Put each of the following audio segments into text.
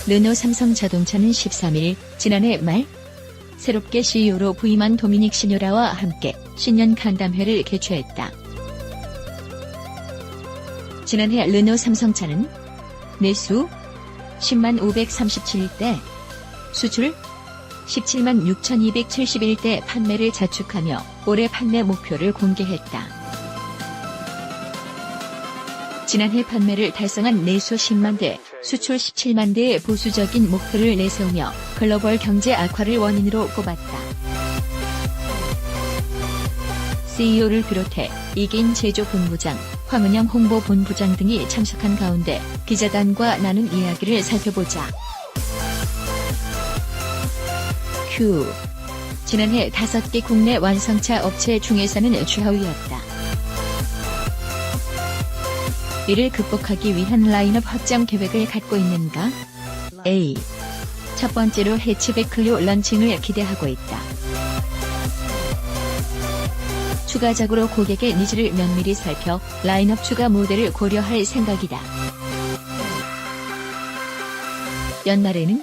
르노 삼성자동차는 13일 지난해 말 새롭게 CEO로 부임한 도미닉 시뇨라와 함께 신년 간담회를 개최했다. 지난해 르노 삼성차는 내수 10만 537대, 수출 17만 6,271대 판매를 자축하며 올해 판매 목표를 공개했다. 지난해 판매를 달성한 내수 10만 대, 수출 17만 대의 보수적인 목표를 내세우며 글로벌 경제 악화를 원인으로 꼽았다. CEO를 비롯해 이긴 제조본부장, 황은영 홍보본부장 등이 참석한 가운데 기자단과 나눈 이야기를 살펴보자. 큐. 지난해 5개 국내 완성차 업체 중에서는 최하위였다. 이를 극복하기 위한 라인업 확장 계획을 갖고 있는가? A. 첫 번째로 해치백 클리오 런칭을 기대하고 있다. 추가적으로 고객의 니즈를 면밀히 살펴 라인업 추가 모델을 고려할 생각이다. 연말에는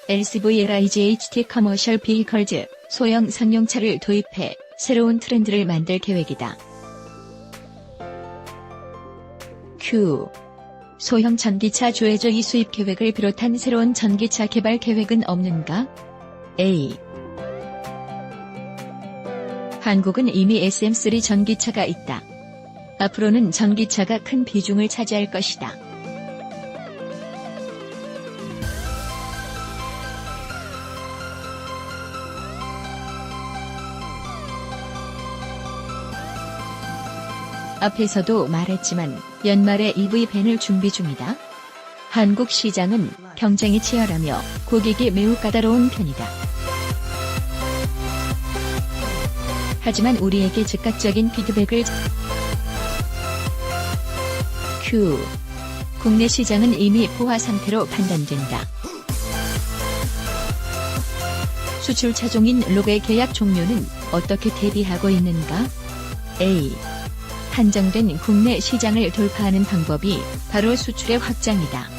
LCV-LIGHT 커머셜 비이컬즈 소형 상용차를 도입해 새로운 트렌드를 만들 계획이다. Q. 소형 전기차 조회조이 수입 계획을 비롯한 새로운 전기차 개발 계획은 없는가? A. 한국은 이미 SM3 전기차가 있다. 앞으로는 전기차가 큰 비중을 차지할 것이다. 앞에서도 말했지만 연말에 EV 밴을 준비 중이다. 한국 시장은 경쟁이 치열하며 고객이 매우 까다로운 편이다. 하지만 우리에게 즉각적인 피드백을 Q. 국내 시장은 이미 포화 상태로 판단된다. 수출 차종인 록의 계약 종료는 어떻게 대비하고 있는가? A. 한정된 국내 시장을 돌파하는 방법이 바로 수출의 확장이다.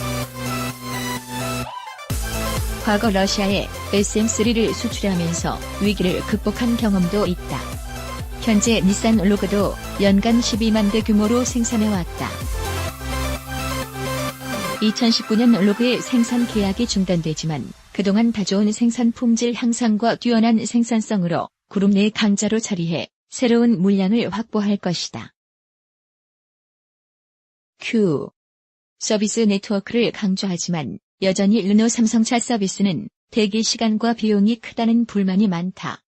과거 러시아에 SM3를 수출하면서 위기를 극복한 경험도 있다. 현재 닛산 로그도 연간 12만 대 규모로 생산해왔다. 2019년 로그의 생산 계약이 중단되지만 그동안 가져온 생산 품질 향상과 뛰어난 생산성으로 그룹 내 강자로 자리해 새로운 물량을 확보할 것이다. Q. 서비스 네트워크를 강조하지만 여전히 르노 삼성차 서비스는 대기 시간과 비용이 크다는 불만이 많다.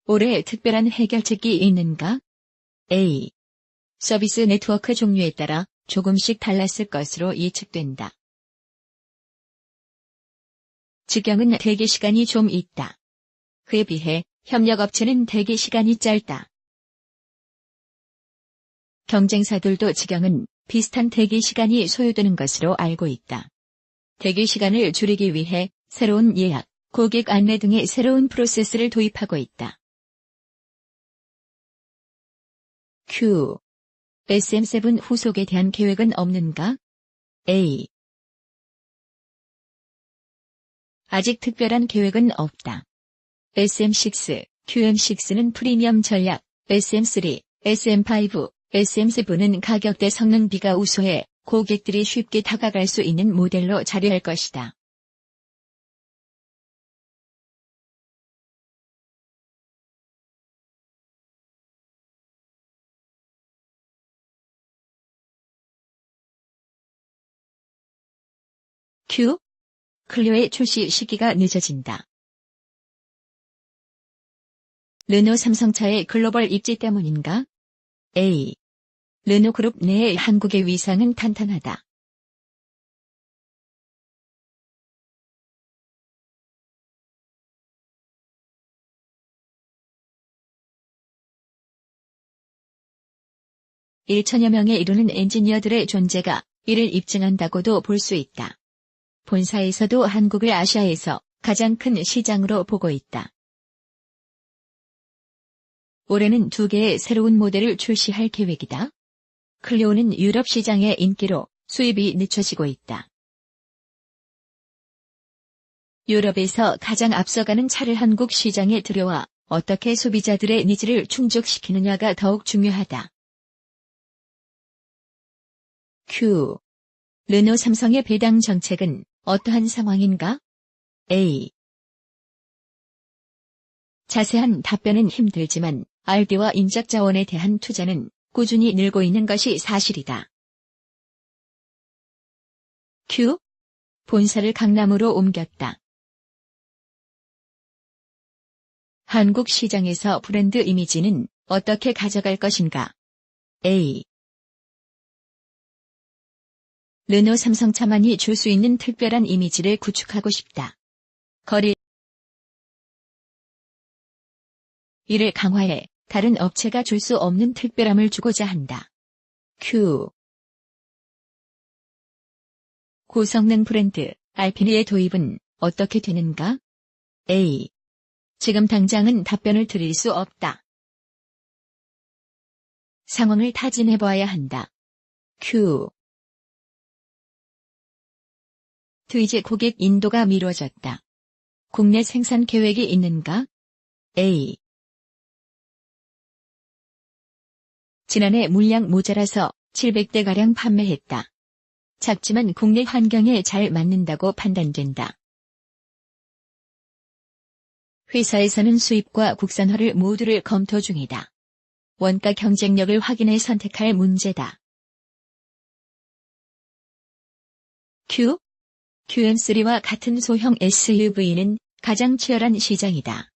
올해 특별한 해결책이 있는가? A. 서비스 네트워크 종류에 따라 조금씩 달랐을 것으로 예측된다. 직영은 대기 시간이 좀 있다. 그에 비해 협력업체는 대기 시간이 짧다. 경쟁사들도 직영은 비슷한 대기 시간이 소요되는 것으로 알고 있다. 대기 시간을 줄이기 위해 새로운 예약, 고객 안내 등의 새로운 프로세스를 도입하고 있다. Q. SM7 후속에 대한 계획은 없는가? A. 아직 특별한 계획은 없다. SM6, QM6는 프리미엄 전략, SM3, SM5, SM7은 가격대 성능비가 우수해 고객들이 쉽게 다가갈 수 있는 모델로 자리할 것이다. Q. 클리오의 출시 시기가 늦어진다. 르노 삼성차의 글로벌 입지 때문인가? A. 르노 그룹 내의 한국의 위상은 탄탄하다. (1천여 명에 이르는 엔지니어들의 존재가 이를 입증한다고도 볼 수 있다. 본사에서도 한국을 아시아에서 가장 큰 시장으로 보고 있다. 올해는 2개의 새로운 모델을 출시할 계획이다. 클리오는 유럽 시장의 인기로 수입이 늦춰지고 있다. 유럽에서 가장 앞서가는 차를 한국 시장에 들여와 어떻게 소비자들의 니즈를 충족시키느냐가 더욱 중요하다. Q. 르노 삼성의 배당 정책은 어떠한 상황인가? A. 자세한 답변은 힘들지만 R&D와 인적 자원에 대한 투자는 꾸준히 늘고 있는 것이 사실이다. Q. 본사를 강남으로 옮겼다. 한국 시장에서 브랜드 이미지는 어떻게 가져갈 것인가? A. 르노 삼성차만이 줄 수 있는 특별한 이미지를 구축하고 싶다. 거리 이를 강화해 다른 업체가 줄 수 없는 특별함을 주고자 한다. Q. 고성능 브랜드 알피니의 도입은 어떻게 되는가? A. 지금 당장은 답변을 드릴 수 없다. 상황을 타진해봐야 한다. Q. 트위즈 고객 인도가 미뤄졌다. 국내 생산 계획이 있는가? A. 지난해 물량 모자라서 700대가량 판매했다. 작지만 국내 환경에 잘 맞는다고 판단된다. 회사에서는 수입과 국산화를 모두를 검토 중이다. 원가 경쟁력을 확인해 선택할 문제다. Q. QM3와 같은 소형 SUV는 가장 치열한 시장이다.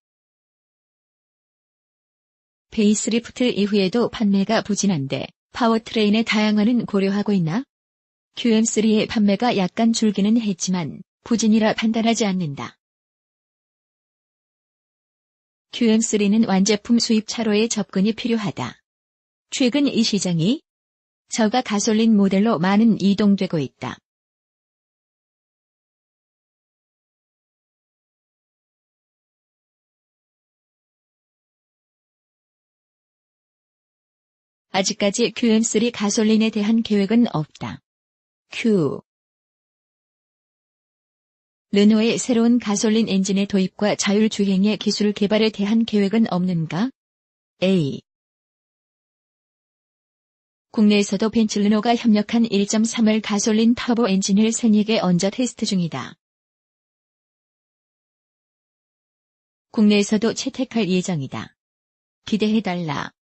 페이스리프트 이후에도 판매가 부진한데 파워트레인의 다양화는 고려하고 있나? QM3의 판매가 약간 줄기는 했지만 부진이라 판단하지 않는다. QM3는 완제품 수입 차로에 접근이 필요하다. 최근 이 시장이 저가 가솔린 모델로 많은 이동되고 있다. 아직까지 QM3 가솔린에 대한 계획은 없다. Q. 르노의 새로운 가솔린 엔진의 도입과 자율주행의 기술 개발에 대한 계획은 없는가? A. 국내에서도 벤츠 르노가 협력한 1.3L 가솔린 터보 엔진을 생에게 얹어 테스트 중이다. 국내에서도 채택할 예정이다. 기대해달라.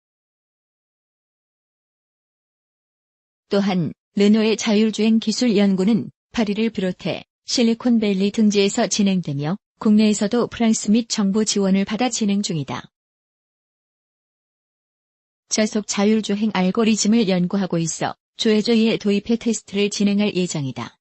또한 르노의 자율주행 기술 연구는 파리를 비롯해 실리콘밸리 등지에서 진행되며 국내에서도 프랑스 및 정부 지원을 받아 진행 중이다. 저속 자율주행 알고리즘을 연구하고 있어 조회조이에 도입해 테스트를 진행할 예정이다.